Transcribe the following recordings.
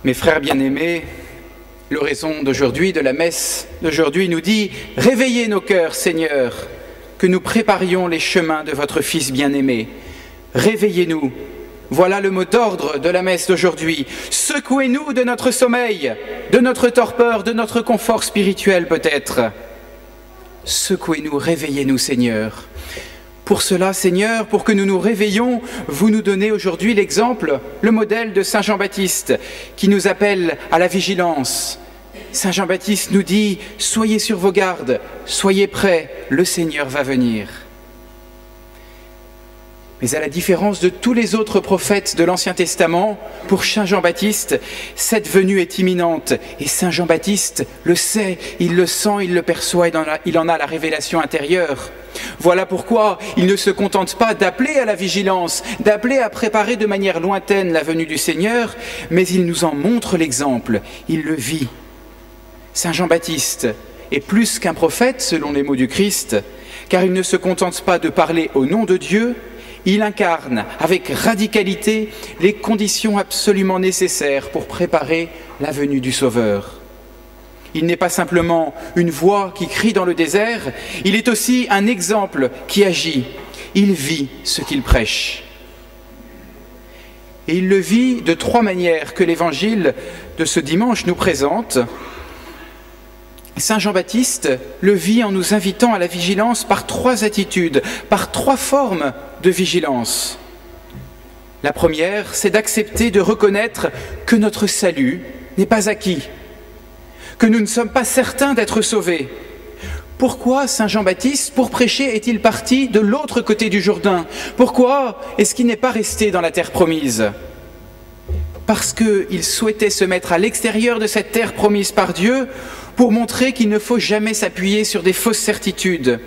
Mes frères bien-aimés, l'oraison d'aujourd'hui, de la messe d'aujourd'hui nous dit « Réveillez nos cœurs, Seigneur, que nous préparions les chemins de votre Fils bien-aimé. Réveillez-nous ». Voilà le mot d'ordre de la messe d'aujourd'hui. Secouez-nous de notre sommeil, de notre torpeur, de notre confort spirituel peut-être. Secouez-nous, réveillez-nous, Seigneur. Pour cela, Seigneur, pour que nous nous réveillons, vous nous donnez aujourd'hui l'exemple, le modèle de Saint Jean-Baptiste, qui nous appelle à la vigilance. Saint Jean-Baptiste nous dit « Soyez sur vos gardes, soyez prêts, le Seigneur va venir ». Mais à la différence de tous les autres prophètes de l'Ancien Testament, pour Saint Jean-Baptiste, cette venue est imminente. Et Saint Jean-Baptiste le sait, il le sent, il le perçoit, il en a la révélation intérieure. Voilà pourquoi il ne se contente pas d'appeler à la vigilance, d'appeler à préparer de manière lointaine la venue du Seigneur, mais il nous en montre l'exemple, il le vit. Saint Jean-Baptiste est plus qu'un prophète, selon les mots du Christ, car il ne se contente pas de parler au nom de Dieu, il incarne avec radicalité les conditions absolument nécessaires pour préparer la venue du Sauveur. Il n'est pas simplement une voix qui crie dans le désert, il est aussi un exemple qui agit. Il vit ce qu'il prêche. Et il le vit de trois manières que l'Évangile de ce dimanche nous présente. Saint Jean-Baptiste le vit en nous invitant à la vigilance par trois attitudes, par trois formes de vigilance. La première, c'est d'accepter de reconnaître que notre salut n'est pas acquis, que nous ne sommes pas certains d'être sauvés. Pourquoi Saint Jean-Baptiste, pour prêcher, est-il parti de l'autre côté du Jourdain? Pourquoi est-ce qu'il n'est pas resté dans la terre promise? Parce qu'il souhaitait se mettre à l'extérieur de cette terre promise par Dieu pour montrer qu'il ne faut jamais s'appuyer sur des fausses certitudes.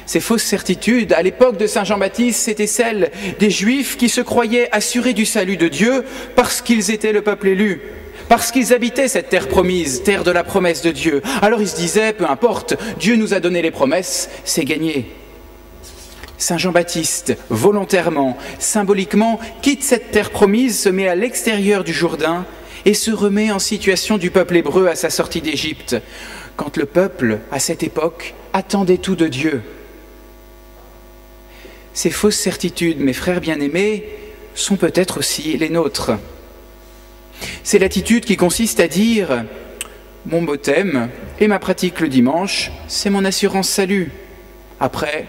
Ces fausses certitudes, à l'époque de Saint Jean-Baptiste, c'était celles des Juifs qui se croyaient assurés du salut de Dieu parce qu'ils étaient le peuple élu, parce qu'ils habitaient cette terre promise, terre de la promesse de Dieu. Alors ils se disaient, peu importe, Dieu nous a donné les promesses, c'est gagné. Saint Jean-Baptiste, volontairement, symboliquement, quitte cette terre promise, se met à l'extérieur du Jourdain et se remet en situation du peuple hébreu à sa sortie d'Égypte, quand le peuple, à cette époque, attendait tout de Dieu. Ces fausses certitudes, mes frères bien-aimés, sont peut-être aussi les nôtres. C'est l'attitude qui consiste à dire « mon baptême et ma pratique le dimanche, c'est mon assurance salut. Après,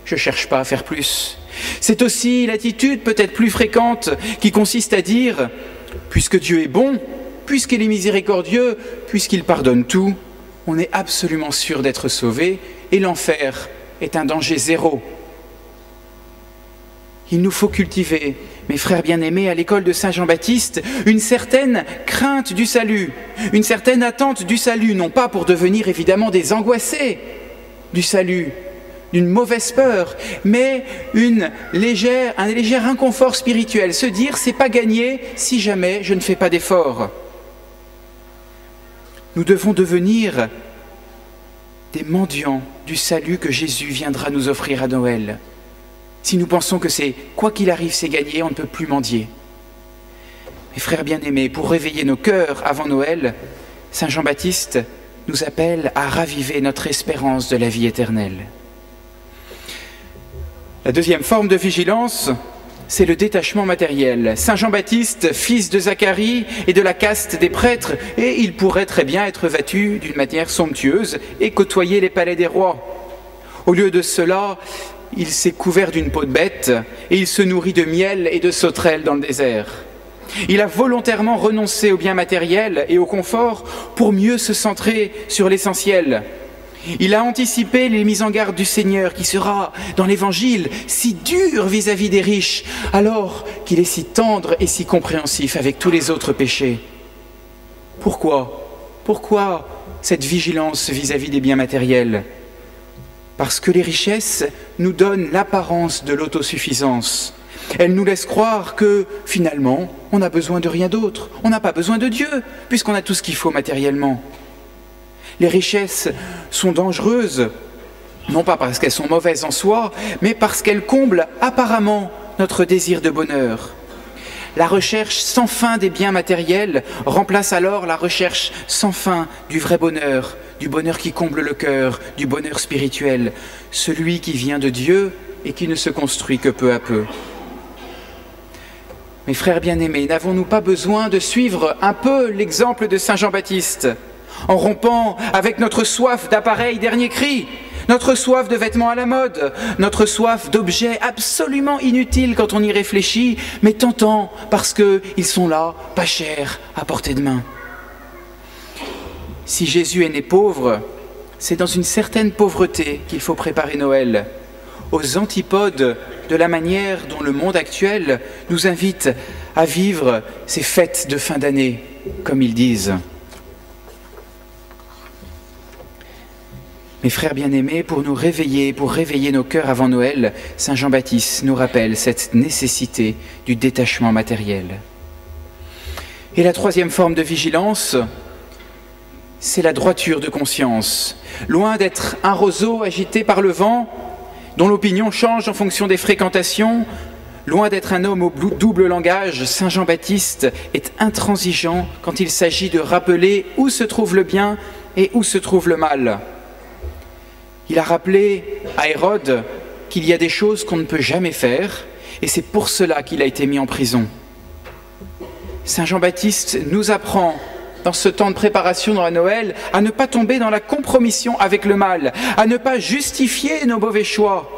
je ne cherche pas à faire plus. » C'est aussi l'attitude peut-être plus fréquente qui consiste à dire « puisque Dieu est bon, puisqu'il est miséricordieux, puisqu'il pardonne tout, on est absolument sûr d'être sauvé et l'enfer est un danger zéro. » Il nous faut cultiver, mes frères bien-aimés, à l'école de Saint Jean-Baptiste, une certaine crainte du salut, une certaine attente du salut, non pas pour devenir évidemment des angoissés du salut, d'une mauvaise peur, mais un léger inconfort spirituel, se dire c'est pas gagné si jamais je ne fais pas d'effort. Nous devons devenir des mendiants du salut que Jésus viendra nous offrir à Noël. Si nous pensons que c'est quoi qu'il arrive, c'est gagné, on ne peut plus mendier. Mes frères bien-aimés, pour réveiller nos cœurs avant Noël, Saint Jean-Baptiste nous appelle à raviver notre espérance de la vie éternelle. La deuxième forme de vigilance, c'est le détachement matériel. Saint Jean-Baptiste, fils de Zacharie et de la caste des prêtres, et il pourrait très bien être vêtu d'une manière somptueuse et côtoyer les palais des rois. Au lieu de cela, il s'est couvert d'une peau de bête et il se nourrit de miel et de sauterelles dans le désert. Il a volontairement renoncé au bien matériel et au confort pour mieux se centrer sur l'essentiel. Il a anticipé les mises en garde du Seigneur qui sera, dans l'Évangile, si dur vis-à-vis des riches, alors qu'il est si tendre et si compréhensif avec tous les autres péchés. Pourquoi cette vigilance vis-à-vis des biens matériels ? Parce que les richesses nous donnent l'apparence de l'autosuffisance. Elles nous laissent croire que, finalement, on n'a besoin de rien d'autre. On n'a pas besoin de Dieu, puisqu'on a tout ce qu'il faut matériellement. Les richesses sont dangereuses, non pas parce qu'elles sont mauvaises en soi, mais parce qu'elles comblent apparemment notre désir de bonheur. la recherche sans fin des biens matériels remplace alors la recherche sans fin du vrai bonheur, du bonheur qui comble le cœur, du bonheur spirituel, celui qui vient de Dieu et qui ne se construit que peu à peu. Mes frères bien-aimés, n'avons-nous pas besoin de suivre un peu l'exemple de Saint Jean-Baptiste, en rompant avec notre soif d'appareils dernier cri, notre soif de vêtements à la mode, notre soif d'objets absolument inutiles quand on y réfléchit, mais tentants parce qu'ils sont là, pas chers, à portée de main. Si Jésus est né pauvre, c'est dans une certaine pauvreté qu'il faut préparer Noël, aux antipodes de la manière dont le monde actuel nous invite à vivre ces fêtes de fin d'année, comme ils disent. Mes frères bien-aimés, pour nous réveiller, pour réveiller nos cœurs avant Noël, Saint Jean-Baptiste nous rappelle cette nécessité du détachement matériel. Et la troisième forme de vigilance, c'est la droiture de conscience. Loin d'être un roseau agité par le vent, dont l'opinion change en fonction des fréquentations, loin d'être un homme au double langage, Saint Jean-Baptiste est intransigeant quand il s'agit de rappeler où se trouve le bien et où se trouve le mal. Il a rappelé à Hérode qu'il y a des choses qu'on ne peut jamais faire, et c'est pour cela qu'il a été mis en prison. Saint Jean-Baptiste nous apprend, dans ce temps de préparation à Noël, à ne pas tomber dans la compromission avec le mal, à ne pas justifier nos mauvais choix.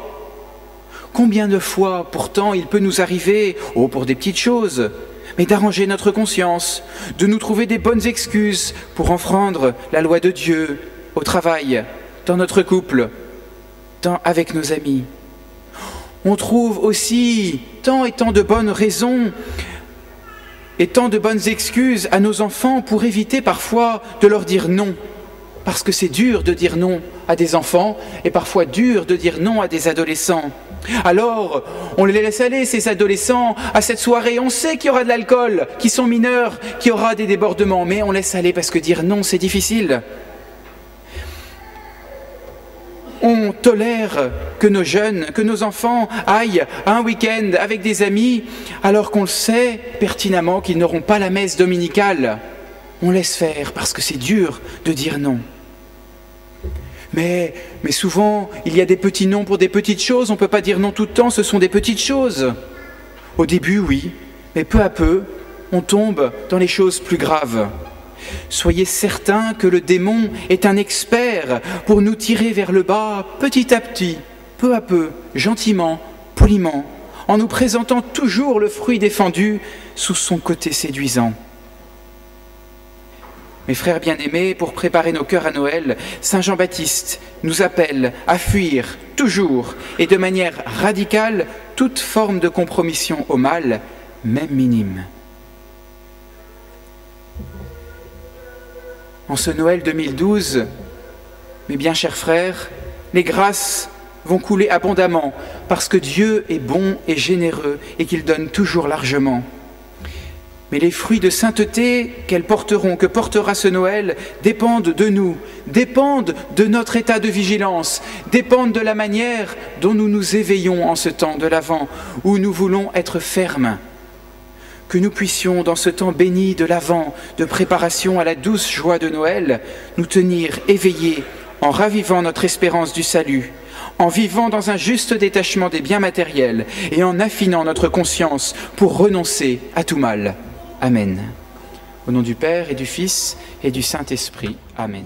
Combien de fois, pourtant, il peut nous arriver, pour des petites choses, mais d'arranger notre conscience, de nous trouver des bonnes excuses pour enfreindre la loi de Dieu au travail, dans notre couple, avec nos amis. On trouve aussi tant et tant de bonnes raisons et tant de bonnes excuses à nos enfants pour éviter parfois de leur dire non. Parce que c'est dur de dire non à des enfants et parfois dur de dire non à des adolescents. Alors, on les laisse aller, ces adolescents, à cette soirée. On sait qu'il y aura de l'alcool, qu'ils sont mineurs, qu'il y aura des débordements, mais on laisse aller parce que dire non, c'est difficile. On tolère que nos jeunes, que nos enfants aillent à un week-end avec des amis, alors qu'on le sait pertinemment qu'ils n'auront pas la messe dominicale. On laisse faire parce que c'est dur de dire non. Mais souvent, il y a des petits noms pour des petites choses. On ne peut pas dire non tout le temps, ce sont des petites choses. Au début, oui, mais peu à peu, on tombe dans les choses plus graves. Soyez certains que le démon est un expert pour nous tirer vers le bas petit à petit, peu à peu, gentiment, poliment, en nous présentant toujours le fruit défendu sous son côté séduisant. Mes frères bien-aimés, pour préparer nos cœurs à Noël, Saint Jean-Baptiste nous appelle à fuir toujours et de manière radicale toute forme de compromission au mal, même minime. En ce Noël 2012, mes bien chers frères, les grâces vont couler abondamment parce que Dieu est bon et généreux et qu'il donne toujours largement. Mais les fruits de sainteté qu'elles porteront, que portera ce Noël, dépendent de nous, dépendent de notre état de vigilance, dépendent de la manière dont nous nous éveillons en ce temps de l'Avent, où nous voulons être fermes. Que nous puissions, dans ce temps béni de l'Avent, de préparation à la douce joie de Noël, nous tenir éveillés en ravivant notre espérance du salut, en vivant dans un juste détachement des biens matériels et en affinant notre conscience pour renoncer à tout mal. Amen. Au nom du Père et du Fils et du Saint-Esprit. Amen.